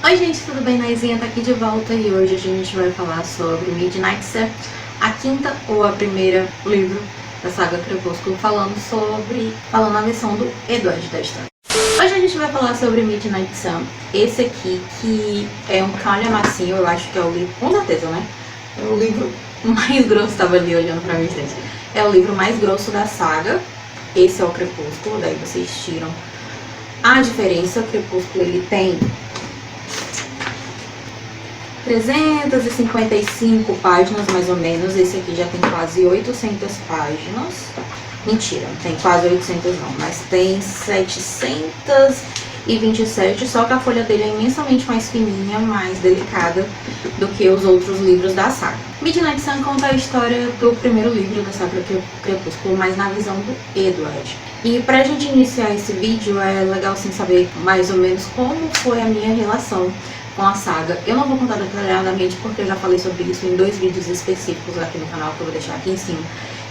Oi gente, tudo bem? Naizinha tá aqui de volta e hoje a gente vai falar sobre Midnight Sun, a quinta ou a primeira livro da saga Crepúsculo, falando a versão do Edward da história. Hoje a gente vai falar sobre Midnight Sun, esse aqui que é um calhamacinho, eu acho que é o livro, com certeza, né? É o livro mais grosso, tava ali olhando pra mim, gente. É o livro mais grosso da saga, esse é o Crepúsculo, daí vocês tiram a diferença. O Crepúsculo ele tem 355 páginas mais ou menos, esse aqui já tem quase 800 páginas, mentira, não tem quase 800 não, mas tem 727, só que a folha dele é imensamente mais fininha, mais delicada do que os outros livros da saga. Midnight Sun conta a história do primeiro livro da saga Crepúsculo, mas na visão do Edward. E pra gente iniciar esse vídeo, é legal sim saber mais ou menos como foi a minha relação com a saga. Eu não vou contar detalhadamente porque eu já falei sobre isso em 2 vídeos específicos aqui no canal, que eu vou deixar aqui em cima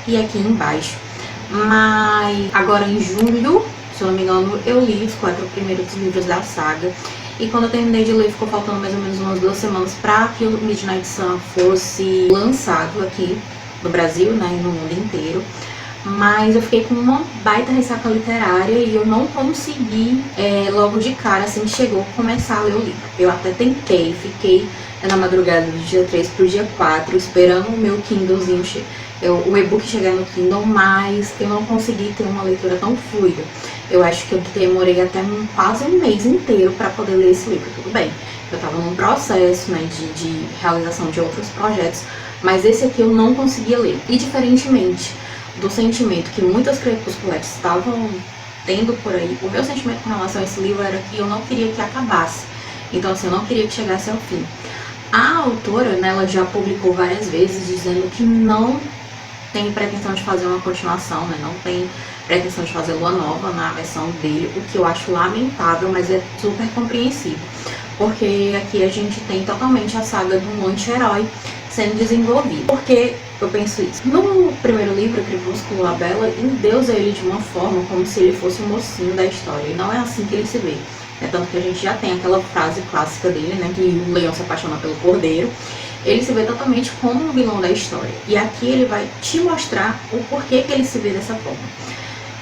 e aqui embaixo. Mas agora em julho, se eu não me engano, eu li os 4 primeiros livros da saga. E quando eu terminei de ler, ficou faltando mais ou menos umas 2 semanas para que o Midnight Sun fosse lançado aqui no Brasil, né, e no mundo inteiro. Mas eu fiquei com uma baita ressaca literária e eu não consegui logo de cara, assim que chegou, começar a ler o livro. Eu até tentei, fiquei na madrugada do dia 3 pro dia 4, esperando o meu Kindlezinho, o e-book chegar no Kindle, mas eu não consegui ter uma leitura tão fluida. Eu acho que eu demorei até quase um mês inteiro para poder ler esse livro. Tudo bem, eu estava num processo, né, de realização de outros projetos, mas esse aqui eu não conseguia ler. E diferentemente do sentimento que muitas crepusculetes estavam tendo por aí, o meu sentimento com relação a esse livro era que eu não queria que acabasse. Então, assim, eu não queria que chegasse ao fim. A autora, né, ela já publicou várias vezes dizendo que não tem pretensão de fazer uma continuação, né, não tem pretensão de fazer lua nova na versão dele, o que eu acho lamentável, mas é super compreensível. Porque aqui a gente tem totalmente a saga de um anti-herói sendo desenvolvido. Por que eu penso isso? No primeiro livro, Crepúsculo, a Bella endeusa ele de uma forma como se ele fosse o mocinho da história. E não é assim que ele se vê. Tanto que a gente já tem aquela frase clássica dele, né, que o leão se apaixona pelo cordeiro. Ele se vê totalmente como um vilão da história. E aqui ele vai te mostrar o porquê que ele se vê dessa forma.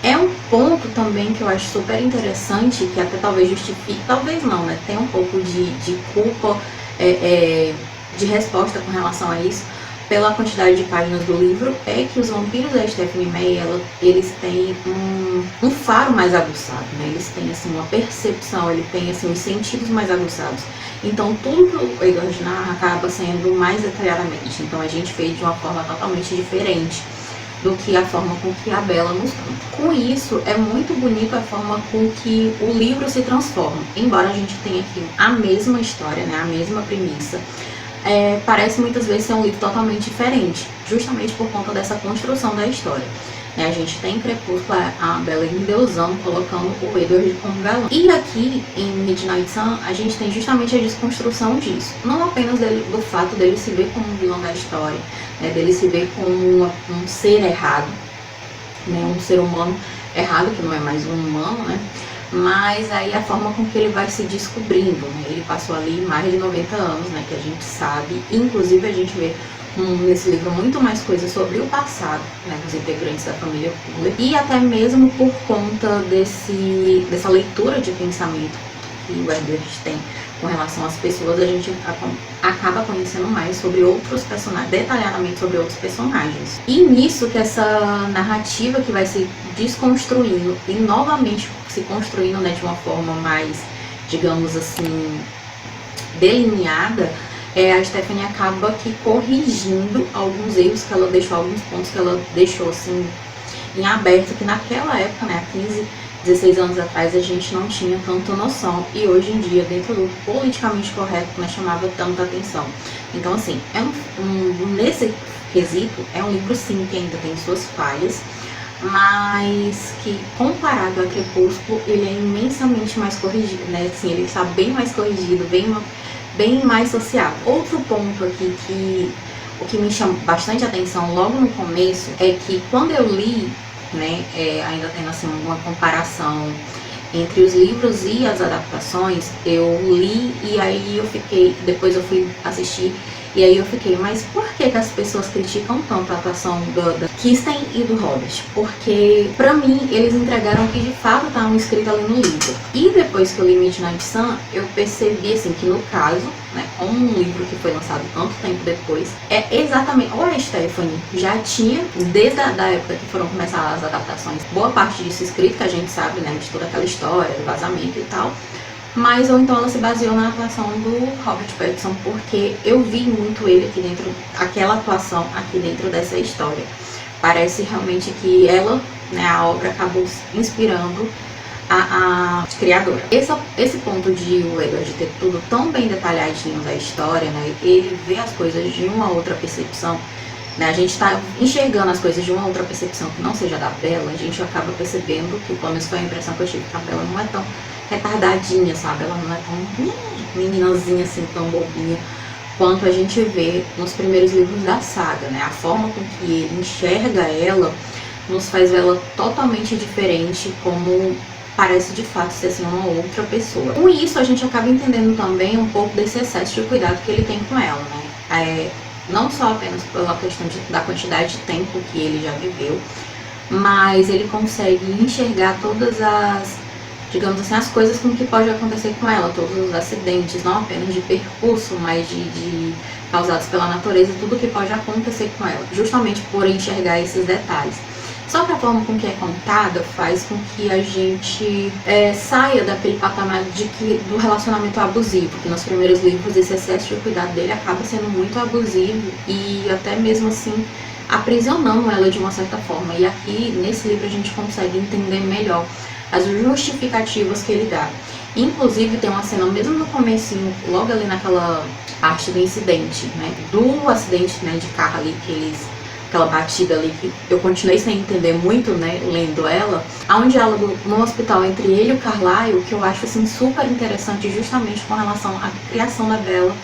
É um ponto também que eu acho super interessante, que até talvez justifique, talvez não, né? Tem um pouco de culpa, de resposta com relação a isso, pela quantidade de páginas do livro, é que os vampiros da Stephenie Meyer, eles têm um faro mais aguçado, né? Eles têm, assim, uma percepção, eles têm, assim, os sentidos mais aguçados. Então, tudo que o Edward narra acaba sendo mais detalhadamente. Então, a gente fez de uma forma totalmente diferente do que a forma com que a Bella nos conta. Com isso, é muito bonito a forma com que o livro se transforma. Embora a gente tenha aqui a mesma história, né, a mesma premissa, parece muitas vezes ser um livro totalmente diferente, justamente por conta dessa construção da história. A gente tem em Crepúsculo a Bella endeusando, colocando o Edward como galã. E aqui em Midnight Sun a gente tem justamente a desconstrução disso. Não apenas do fato dele se ver como um vilão da história, né, dele se ver como um ser errado, né, um ser humano errado, que não é mais um humano, né? Mas aí a forma com que ele vai se descobrindo, né? Ele passou ali mais de 90 anos, né, que a gente sabe, inclusive a gente vê nesse livro muito mais coisas sobre o passado, né, dos integrantes da família Fuller, e até mesmo por conta dessa leitura de pensamento que o Edward tem com relação às pessoas, a gente acaba conhecendo mais sobre outros personagens, detalhadamente sobre outros personagens. E nisso que essa narrativa que vai se desconstruindo e novamente se construindo, né, de uma forma mais, digamos assim, delineada, a Stephenie acaba que corrigindo alguns erros que ela deixou, alguns pontos que ela deixou assim em aberto, que naquela época, né, há 15, 16 anos atrás, a gente não tinha tanta noção, e hoje em dia, dentro do politicamente correto, não chamava tanta atenção. Então, assim, nesse quesito, é um livro sim que ainda tem suas falhas, mas que comparado a Crepúsculo, ele é imensamente mais corrigido, né? Assim, ele está bem mais corrigido, bem mais sociável. Outro ponto aqui que o que me chama bastante atenção logo no começo é que quando eu li, né, ainda tendo assim uma comparação entre os livros e as adaptações, eu li e aí eu fiquei, depois eu fui assistir e aí eu fiquei, mas por que que as pessoas criticam tanto a atuação da Kristen e do Robert? Porque, pra mim, eles entregaram o que de fato estavam escrito ali no livro. E depois que eu li Midnight Sun, eu percebi, assim, que no caso, né, como um livro que foi lançado tanto tempo depois, é exatamente, ou a Stephanie já tinha, desde a da época que foram começar as adaptações, boa parte disso escrito, que a gente sabe, né, de toda aquela história, do vazamento e tal, mas ou então ela se baseou na atuação do Robert Pattinson, porque eu vi muito ele aqui dentro, aquela atuação aqui dentro dessa história. Parece realmente que ela, né, a obra acabou inspirando a criadora. Esse ponto de o Edward ter tudo tão bem detalhadinho da história, né, ele vê as coisas de uma outra percepção, né, a gente está enxergando as coisas de uma outra percepção que não seja da Bella, a gente acaba percebendo que, pelo menos foi a impressão que eu tive, que a Bella não é tão retardadinha, sabe? Ela não é tão meninazinha assim, tão bobinha, quanto a gente vê nos primeiros livros da saga, né? A forma com que ele enxerga ela nos faz vê-la totalmente diferente, como parece de fato ser assim uma outra pessoa. Com isso, a gente acaba entendendo também um pouco desse excesso de cuidado que ele tem com ela, né? Não só apenas pela questão da quantidade de tempo que ele já viveu, mas ele consegue enxergar todas as, digamos assim, as coisas com que pode acontecer com ela, todos os acidentes, não apenas de percurso, mas de causados pela natureza, tudo que pode acontecer com ela, justamente por enxergar esses detalhes. Só que a forma com que é contada faz com que a gente saia daquele patamar do relacionamento abusivo, que nos primeiros livros esse excesso de cuidado dele acaba sendo muito abusivo e até mesmo assim aprisionando ela de uma certa forma. E aqui nesse livro a gente consegue entender melhor as justificativas que ele dá. Inclusive tem uma cena mesmo no comecinho, logo ali naquela parte do incidente, né, do acidente, né, de carro ali, aquela batida ali que eu continuei sem entender muito, né, lendo ela, há um diálogo no hospital entre ele e o Carlyle que eu acho assim super interessante, justamente com relação à criação da Bella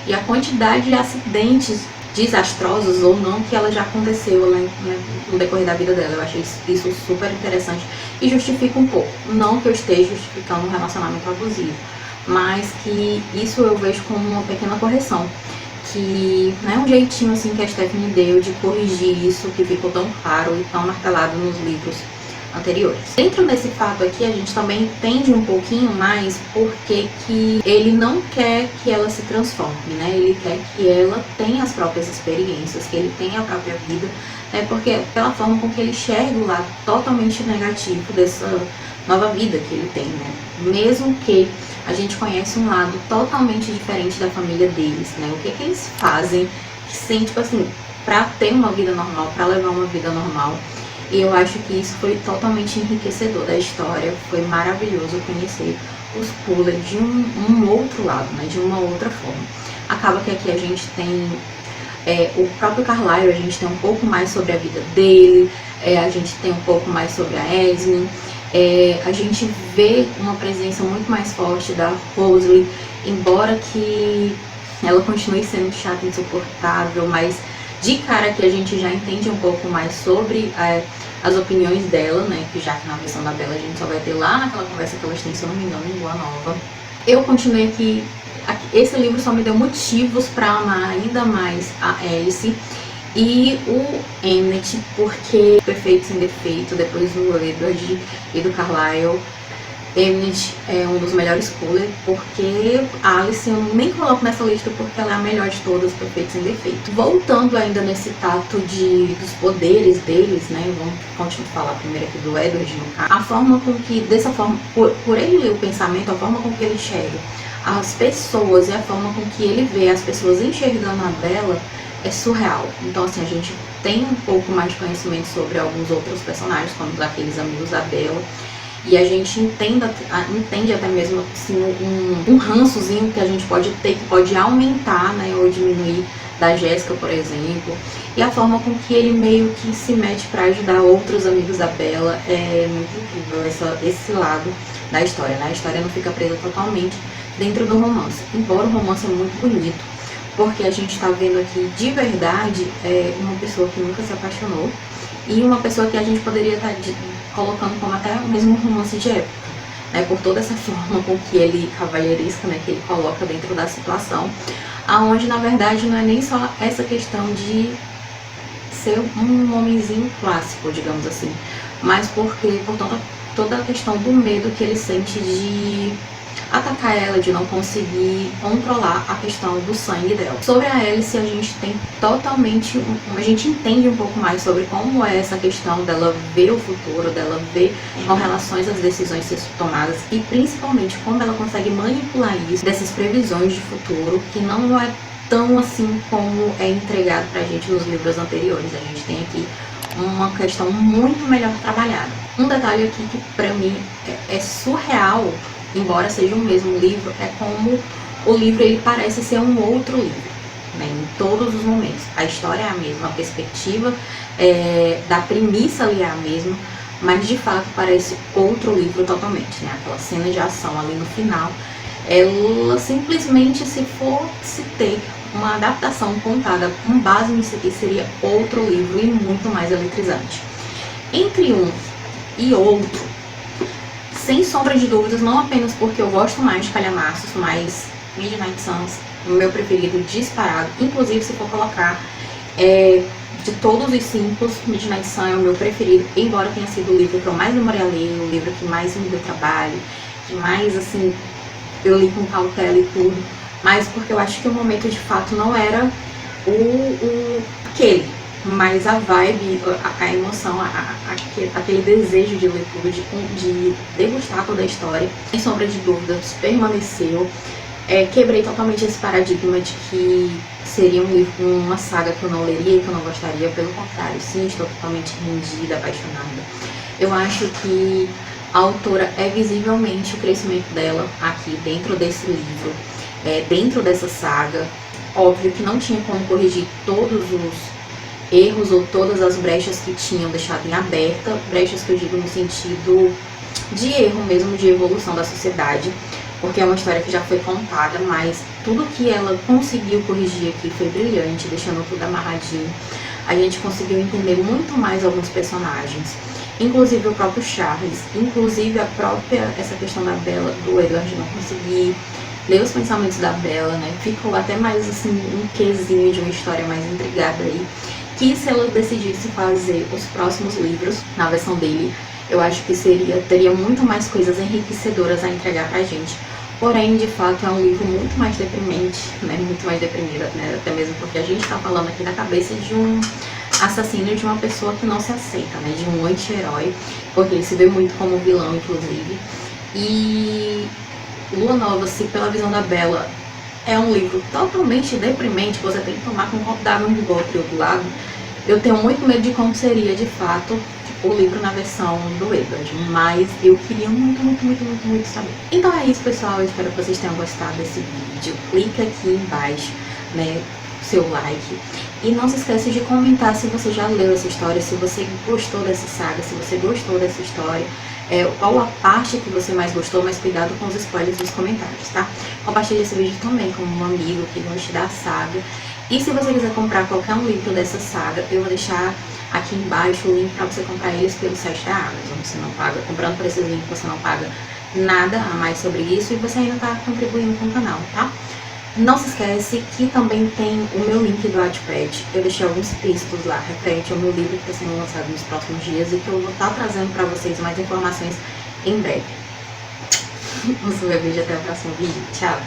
e a quantidade de acidentes desastrosos ou não que ela já aconteceu, né, no decorrer da vida dela. Eu achei isso super interessante e justifica um pouco, não que eu esteja justificando um relacionamento abusivo, mas que isso eu vejo como uma pequena correção, que não é um jeitinho assim que a Stephanie deu de corrigir isso que ficou tão claro e tão martelado nos livros anteriores. Dentro desse fato aqui, a gente também entende um pouquinho mais porque que ele não quer que ela se transforme, né? Ele quer que ela tenha as próprias experiências, que ele tenha a própria vida, né? Porque pela forma com que ele enxerga o lado totalmente negativo dessa nova vida que ele tem, né? Mesmo que a gente conhece um lado totalmente diferente da família deles, né? O que que eles fazem, sem, tipo assim, pra ter uma vida normal, pra levar uma vida normal. E eu acho que isso foi totalmente enriquecedor da história, foi maravilhoso conhecer os Fuller de um outro lado, né, de uma outra forma. Acaba que aqui a gente tem o próprio Carlyle, a gente tem um pouco mais sobre a vida dele, a gente tem um pouco mais sobre a Esme, a gente vê uma presença muito mais forte da Rosalie, embora que ela continue sendo chata, insuportável, mas de cara que a gente já entende um pouco mais sobre as opiniões dela, né? Que já que na versão da Bella a gente só vai ter lá naquela conversa que elas têm, se eu não me engano, em Boa Nova. Eu continuei aqui, esse livro só me deu motivos para amar ainda mais a Alice e o Emmett, porque Perfeito Sem Defeito, depois do Edward e do Carlyle, Emmett é um dos melhores Fuller, porque a Alice eu nem coloco nessa lista porque ela é a melhor de todas, Perfeito Sem Defeito. Voltando ainda nesse tato dos poderes deles, né, vamos continuar a falar primeiro aqui do Edward, no caso, a forma com que, dessa forma, por ele ler o pensamento, a forma com que ele enxerga as pessoas e a forma com que ele vê as pessoas enxergando a Bella é surreal. Então assim, a gente tem um pouco mais de conhecimento sobre alguns outros personagens, como aqueles amigos da Bella, e a gente entende até mesmo assim, um rançozinho que a gente pode ter, que pode aumentar, né, ou diminuir, da Jéssica, por exemplo. E a forma com que ele meio que se mete para ajudar outros amigos da Bella é muito incrível, esse lado da história, né? A história não fica presa totalmente dentro do romance, embora o romance é muito bonito, porque a gente está vendo aqui de verdade uma pessoa que nunca se apaixonou e uma pessoa que a gente poderia estar colocando como até mesmo um romance de época, né, por toda essa forma com que ele, cavalheiresca, né, que ele coloca dentro da situação, aonde na verdade não é nem só essa questão de ser um homenzinho clássico, digamos assim, mas porque por toda a questão do medo que ele sente de atacar ela, de não conseguir controlar a questão do sangue dela. Sobre a Alice, a gente tem totalmente, a gente entende um pouco mais sobre como é essa questão dela ver o futuro, dela ver com relações às decisões ser tomadas e principalmente como ela consegue manipular isso, dessas previsões de futuro, que não é tão assim como é entregado pra gente nos livros anteriores. A gente tem aqui uma questão muito melhor trabalhada. Um detalhe aqui que pra mim é surreal, embora seja o mesmo livro, é como o livro ele parece ser um outro livro, né, em todos os momentos. A história é a mesma, a perspectiva da premissa ali é a mesma, mas de fato parece outro livro totalmente, né? Aquela cena de ação ali no final, ela simplesmente, se fosse ter uma adaptação contada com base nisso aqui, seria outro livro e muito mais eletrizante. Entre um e outro, sem sombra de dúvidas, não apenas porque eu gosto mais de calhamaços, mas Midnight Suns, o meu preferido disparado. Inclusive, se for colocar de todos os 5, Midnight Sun é o meu preferido, embora tenha sido o livro que eu mais demorei a ler, o livro que mais me deu trabalho, que mais, assim, eu li com cautela e tudo, mas porque eu acho que o momento de fato não era aquele. Mas a vibe, a emoção, aquele desejo de ler tudo, de degustar toda a história, sem sombra de dúvidas, permaneceu. Quebrei totalmente esse paradigma de que seria um livro, uma saga que eu não leria e que eu não gostaria. Pelo contrário, sim, estou totalmente rendida, apaixonada. Eu acho que a autora é visivelmente o crescimento dela aqui dentro desse livro, dentro dessa saga. Óbvio que não tinha como corrigir todos os erros ou todas as brechas que tinham deixado em aberta, brechas que eu digo no sentido de erro mesmo, de evolução da sociedade, porque é uma história que já foi contada, mas tudo que ela conseguiu corrigir aqui foi brilhante, deixando tudo amarradinho. A gente conseguiu entender muito mais alguns personagens, inclusive o próprio Charles, inclusive essa questão da Bella, do Edward não conseguir ler os pensamentos da Bella, né? Ficou até mais assim um quesinho de uma história mais intrigada aí, que se ela decidisse fazer os próximos livros na versão dele, eu acho que teria muito mais coisas enriquecedoras a entregar pra gente. Porém, de fato, é um livro muito mais deprimente, né? Muito mais deprimida, né? Até mesmo porque a gente tá falando aqui da cabeça de um assassino, de uma pessoa que não se aceita, né? De um anti-herói, porque ele se vê muito como vilão, inclusive. E Lua Nova, se pela visão da Bella é um livro totalmente deprimente, você tem que tomar com um copo d'água de Rivotril do lado, eu tenho muito medo de como seria de fato o livro na versão do Edward, mas eu queria muito saber. Então é isso, pessoal, eu espero que vocês tenham gostado desse vídeo. Clica aqui embaixo, né, seu like, e não se esqueça de comentar se você já leu essa história, se você gostou dessa saga, se você gostou dessa história, qual a parte que você mais gostou, mas cuidado com os spoilers nos comentários, tá? Compartilhe esse vídeo também com um amigo que goste da saga. E se você quiser comprar qualquer um livro dessa saga, eu vou deixar aqui embaixo o link para você comprar eles pelo site da Amazon. Você não paga, comprando por esses links, você não paga nada a mais sobre isso e você ainda está contribuindo com o canal, tá? Não se esquece que também tem o meu link do Wattpad. Eu deixei alguns textos lá referente ao meu livro que está sendo lançado nos próximos dias e que eu vou estar trazendo para vocês mais informações em breve. Um super beijo, até o próximo vídeo. Tchau!